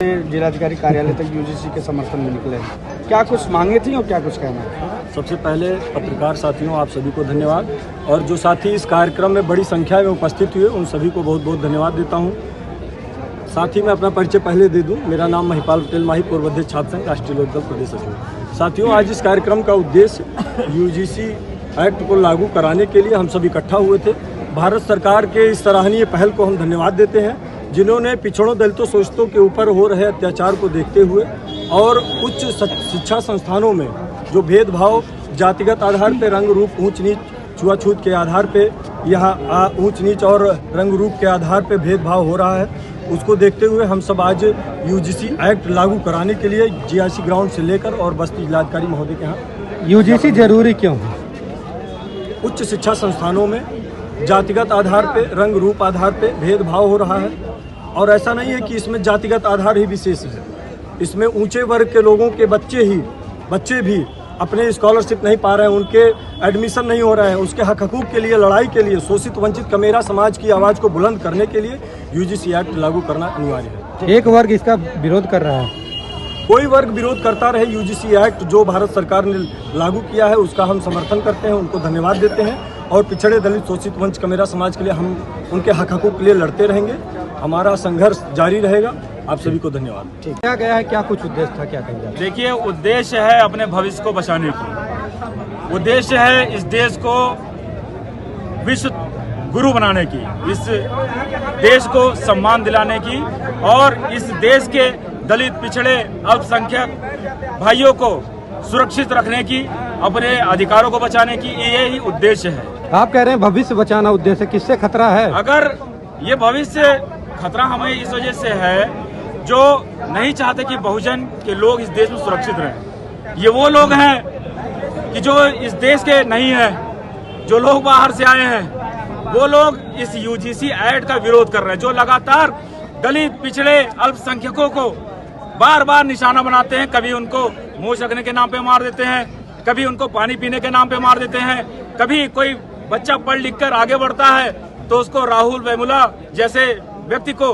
जिलाधिकारी कार्यालय तक यूजीसी के समर्थन में निकले, क्या कुछ मांगे थी और क्या कुछ कहना है? सबसे पहले पत्रकार साथियों, आप सभी को धन्यवाद, और जो साथी इस कार्यक्रम में बड़ी संख्या में उपस्थित हुए उन सभी को बहुत बहुत धन्यवाद देता हूं। साथ ही मैं अपना परिचय पहले दे दूं। मेरा नाम महिपाल पटेल माही, पूर्व अध्यक्ष छात्र संघ, राष्ट्रीय लोकदल प्रदेश सचिव। साथियों, आज इस कार्यक्रम का उद्देश्य यूजीसी एक्ट को लागू कराने के लिए हम सब इकट्ठा हुए थे। भारत सरकार के इस सराहनीय पहल को हम धन्यवाद देते हैं, जिन्होंने पिछड़ों, दलितों, शोषितों के ऊपर हो रहे अत्याचार को देखते हुए और उच्च शिक्षा संस्थानों में जो भेदभाव जातिगत आधार पर, रंग रूप, ऊंच नीच, छुआछूत के आधार पे, यहाँ ऊंच नीच और रंग रूप के आधार पे भेदभाव हो रहा है, उसको देखते हुए हम सब आज यूजीसी एक्ट लागू कराने के लिए जीआईसी ग्राउंड से लेकर और बस्ती जिलाधिकारी महोदय के यहाँ। यूजीसी जरूरी क्यों है? उच्च शिक्षा संस्थानों में जातिगत आधार पे, रंग रूप आधार पे भेदभाव हो रहा है, और ऐसा नहीं है कि इसमें जातिगत आधार ही विशेष है। इसमें ऊंचे वर्ग के लोगों के बच्चे भी अपने स्कॉलरशिप नहीं पा रहे हैं, उनके एडमिशन नहीं हो रहे हैं। उसके हक हकूक के लिए लड़ाई के लिए, शोषित वंचित कमेरा समाज की आवाज़ को बुलंद करने के लिए यूजीसी एक्ट लागू करना अनिवार्य है। एक वर्ग इसका विरोध कर रहा है, कोई वर्ग विरोध करता रहे, यूजीसी एक्ट जो भारत सरकार ने लागू किया है उसका हम समर्थन करते हैं, उनको धन्यवाद देते हैं, और पिछड़े, दलित, शोषित वंचित कमेरा समाज के लिए हम उनके हक हकूक के लिए लड़ते रहेंगे। हमारा संघर्ष जारी रहेगा। आप सभी को धन्यवाद। क्या गया है, क्या कुछ उद्देश्य था, क्या कहेंगे? देखिए, उद्देश्य है अपने भविष्य को बचाने की, उद्देश्य है इस देश को विश्व गुरु बनाने की, इस देश को सम्मान दिलाने की, और इस देश के दलित, पिछड़े, अल्पसंख्यक भाइयों को सुरक्षित रखने की, अपने अधिकारों को बचाने की, यही उद्देश्य है। आप कह रहे हैं भविष्य बचाना उद्देश्य, किससे खतरा है? अगर ये भविष्य खतरा हमें इस वजह से है जो नहीं चाहते कि बहुजन के लोग इस देश में सुरक्षित रहें। ये वो लोग हैं कि जो इस देश के नहीं हैं, जो लोग बाहर से आए हैं, वो लोग इस यूजीसी एक्ट का विरोध कर रहे हैं, जो लगातार दलित, पिछड़े, अल्पसंख्यकों को बार बार निशाना बनाते हैं। कभी उनको मुंह रखने के नाम पे मार देते हैं, कभी उनको पानी पीने के नाम पे मार देते हैं, कभी कोई बच्चा पढ़ लिख कर आगे बढ़ता है तो उसको राहुल वेमुला जैसे व्यक्ति को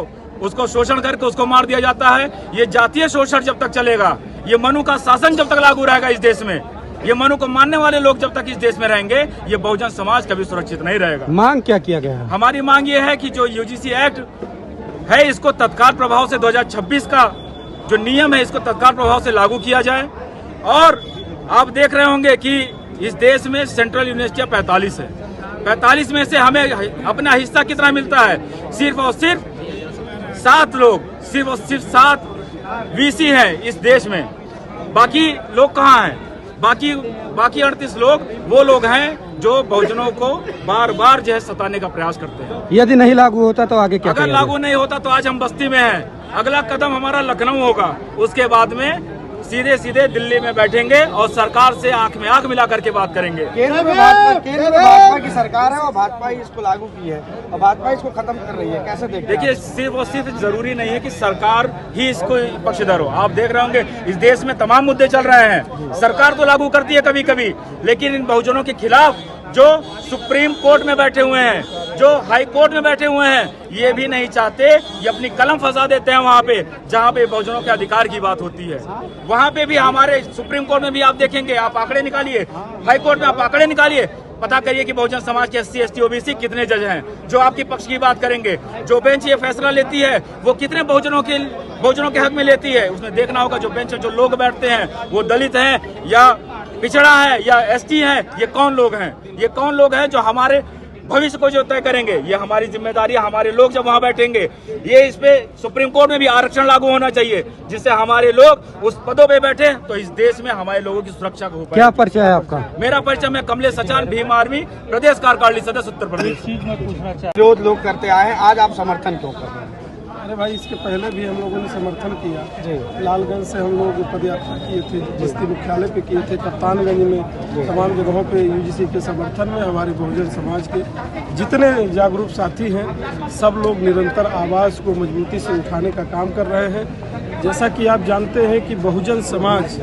उसको शोषण करके उसको मार दिया जाता है। ये जातीय शोषण जब तक चलेगा, ये मनु का शासन जब तक लागू रहेगा इस देश में, ये मनु को मानने वाले लोग जब तक इस देश में रहेंगे, ये बहुजन समाज कभी सुरक्षित नहीं रहेगा। मांग क्या किया गया है? हमारी मांग ये है कि जो यूजीसी एक्ट है इसको तत्काल प्रभाव से 2026 का जो नियम है इसको तत्काल प्रभाव से लागू किया जाए। और आप देख रहे होंगे कि इस देश में सेंट्रल यूनिवर्सिटियां 45 है, 45 में से हमें अपना हिस्सा कितना मिलता है? सिर्फ और सिर्फ 7 लोग, सिर्फ और सिर्फ 7 वीसी हैं इस देश में। बाकी लोग कहाँ हैं? बाकी 38 लोग वो लोग हैं जो बहुजनों को बार बार जो है सताने का प्रयास करते हैं। यदि नहीं लागू होता तो आगे क्या? अगर लागू नहीं होता तो आज हम बस्ती में हैं, अगला कदम हमारा लखनऊ होगा, उसके बाद में सीधे दिल्ली में बैठेंगे और सरकार से आंख में आंख मिला करके बात करेंगे। केंद्र में भाजपा की सरकार है और भाजपा ही इसको लागू की है और भाजपा इसको खत्म कर रही है, कैसे देखते हैं? देखिए, सिर्फ और सिर्फ जरूरी नहीं है कि सरकार ही इसको पक्षधर हो। आप देख रहे होंगे इस देश में तमाम मुद्दे चल रहे हैं, सरकार तो लागू करती है कभी कभी, लेकिन इन बहुजनों के खिलाफ जो सुप्रीम कोर्ट में बैठे हुए हैं, जो हाई कोर्ट में बैठे हुए हैं, ये भी नहीं चाहते, ये अपनी कलम फंसा देते हैं वहाँ पे जहाँ पे बहुजनों के अधिकार की बात होती है। वहाँ पे भी हमारे सुप्रीम कोर्ट में भी आप देखेंगे, आप आंकड़े निकालिए, हाई कोर्ट में आप आंकड़े निकालिए, पता करिए कि बहुजन समाज के SC, ST, OBC कितने जज हैं जो आपके पक्ष की बात करेंगे। जो बेंच ये फैसला लेती है वो कितने बहुजनों के हक में लेती है। उसमें देखना होगा जो बेंच जो लोग बैठते हैं वो दलित हैं या पिछड़ा है या ST है, ये कौन लोग हैं? ये कौन लोग हैं जो हमारे भविष्य को जो तय करेंगे? ये हमारी जिम्मेदारी है। हमारे लोग जब वहाँ बैठेंगे, ये इस पे सुप्रीम कोर्ट में भी आरक्षण लागू होना चाहिए, जिससे हमारे लोग उस पदों पे बैठे तो इस देश में हमारे लोगों की सुरक्षा को हो पाए। क्या परिचय है आपका? मेरा परिचय, मैं कमलेश सचान, भीम आर्मी प्रदेश कार्यकारिणी सदस्य, उत्तर प्रदेश। विरोध लोग करते आए, आज आप समर्थन क्यों कर रहे हैं? अरे भाई, इसके पहले भी हम लोगों ने समर्थन किया जी। लालगंज से हम लोग पदयात्रा किए थे, बस्ती मुख्यालय पे किए थे, कप्तानगंज में, तमाम जगहों पे यूजीसी के समर्थन में हमारे बहुजन समाज के जितने जागरूक साथी हैं सब लोग निरंतर आवाज़ को मजबूती से उठाने का काम कर रहे हैं। जैसा कि आप जानते हैं कि बहुजन समाज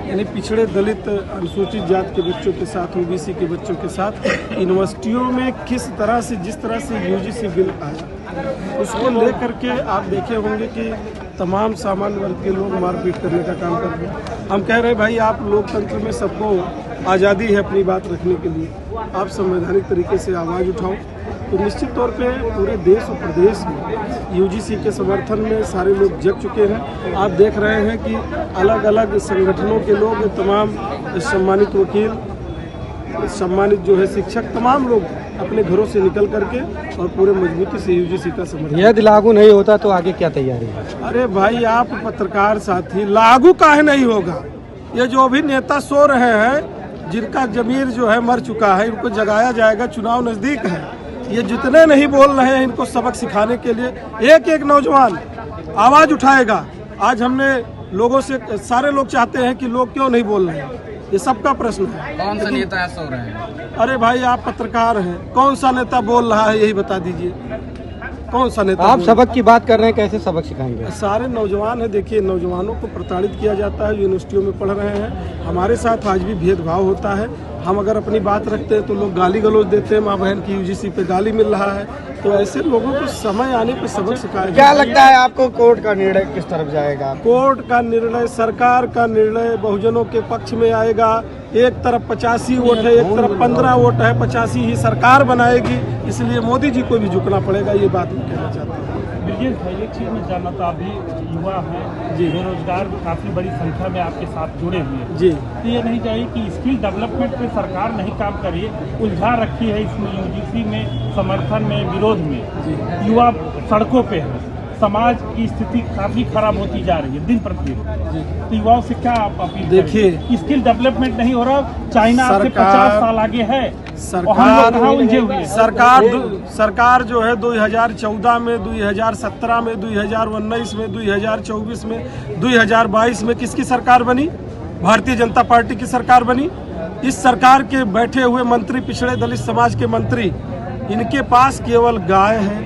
यानी पिछड़े, दलित, अनुसूचित जाति के बच्चों के साथ, OBC के बच्चों के साथ यूनिवर्सिटियों में किस तरह से, जिस तरह से यूजीसी बिल आया उसको लेकर के आप देखे होंगे कि तमाम सामान्य वर्ग के लोग मारपीट करने का काम कर रहे हैं। हम कह रहे हैं भाई आप लोकतंत्र में सबको आज़ादी है अपनी बात रखने के लिए, आप संवैधानिक तरीके से आवाज़ उठाओ। तो निश्चित तौर पे पूरे देश और प्रदेश में यूजीसी के समर्थन में सारे लोग जग चुके हैं। आप देख रहे हैं कि अलग अलग संगठनों के लोग, तमाम सम्मानित वकील, सम्मानित जो है शिक्षक, तमाम लोग अपने घरों से निकल करके और पूरे मजबूती से यूजीसी का समर्थन। यदि लागू नहीं होता तो आगे क्या तैयारी है? अरे भाई आप पत्रकार साथी, लागू काहे नहीं होगा? ये जो भी नेता सो रहे हैं, जिनका जमीर जो है मर चुका है, इनको जगाया जाएगा। चुनाव नजदीक है, ये जितने नहीं बोल रहे हैं इनको सबक सिखाने के लिए एक एक नौजवान आवाज उठाएगा। आज हमने लोगों से, सारे लोग चाहते हैं कि लोग क्यों नहीं बोल रहे हैं, ये सबका प्रश्न है। कौन सा नेता सो रहे हैं? अरे भाई आप पत्रकार हैं, कौन सा नेता बोल रहा है यही बता दीजिए, कौन सा नेता? आप सबक की बात कर रहे हैं, कैसे सबक सिखाएंगे? सारे नौजवान हैं, देखिए नौजवानों को प्रताड़ित किया जाता है, यूनिवर्सिटियों में पढ़ रहे हैं। हमारे साथ आज भी भेदभाव होता है। हम अगर अपनी बात रखते हैं तो लोग गाली गलौज देते हैं, माँ बहन की यूजीसी पे गाली मिल रहा है। तो ऐसे लोगों को समय आने पर सबक सिखाया। क्या लगता है आपको कोर्ट का निर्णय किस तरफ जाएगा? कोर्ट का निर्णय, सरकार का निर्णय बहुजनों के पक्ष में आएगा। एक तरफ 85 वोट है, एक तरफ 15 वोट है, 85 ही सरकार बनाएगी। इसलिए मोदी जी को भी झुकना पड़ेगा, ये बात मैं कहना चाहता हूँ। ब्रिजेश भाई, एक चीज़ में जानना था, अभी युवा हैं जी, बेरोजगार काफ़ी बड़ी संख्या में आपके साथ जुड़े हुए हैं जी, तो ये नहीं चाहिए कि स्किल डेवलपमेंट पे सरकार नहीं काम कर रही है, उलझा रखी है इसमें यूजीसी में समर्थन में, विरोध में। युवा सड़कों पे है, समाज की स्थिति काफ़ी खराब होती जा रही है दिन प्रतिदिन। तो युवाओं से क्या आप अपील देखिए, स्किल डेवलपमेंट नहीं हो रहा, चाइना आपसे 50 साल आगे है। सरकार जो है 2014 में, 2017 में, 2019 में, 2024 में, 2022 में किसकी सरकार बनी? भारतीय जनता पार्टी की सरकार बनी। इस सरकार के बैठे हुए मंत्री, पिछड़े दलित समाज के मंत्री, इनके पास केवल गाय है,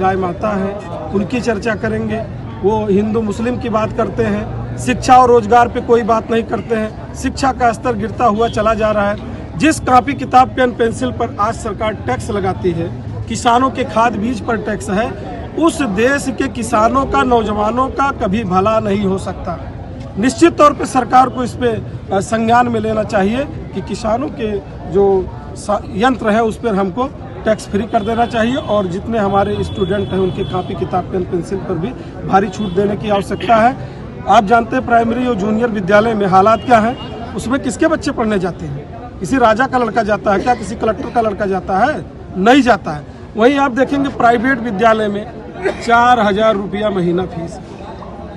गाय माता है, उनकी चर्चा करेंगे। वो हिंदू मुस्लिम की बात करते हैं, शिक्षा और रोजगार पे कोई बात नहीं करते हैं। शिक्षा का स्तर गिरता हुआ चला जा रहा है। जिस कॉपी किताब पेन पेंसिल पर आज सरकार टैक्स लगाती है, किसानों के खाद बीज पर टैक्स है, उस देश के किसानों का, नौजवानों का कभी भला नहीं हो सकता। निश्चित तौर पे सरकार को इस पे संज्ञान में लेना चाहिए कि किसानों के जो यंत्र है उस पर हमको टैक्स फ्री कर देना चाहिए, और जितने हमारे स्टूडेंट हैं उनके कॉपी किताब पेन पेंसिल पर भी भारी छूट देने की आवश्यकता है। आप जानते हैं प्राइमरी और जूनियर विद्यालय में हालात क्या है, उसमें किसके बच्चे पढ़ने जाते हैं? किसी राजा का लड़का जाता है क्या? किसी कलेक्टर का लड़का जाता है? नहीं जाता है। वहीं आप देखेंगे प्राइवेट विद्यालय में 4000 रुपया महीना फीस,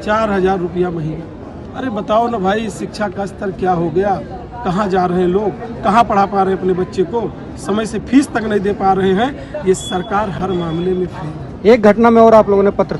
4000 रुपया महीना। अरे बताओ ना भाई, शिक्षा का स्तर क्या हो गया? कहाँ जा रहे हैं लोग? कहाँ पढ़ा पा रहे हैं अपने बच्चे को? समय से फीस तक नहीं दे पा रहे हैं। ये सरकार हर मामले में फेल है। एक घटना में और आप लोगों ने पत्र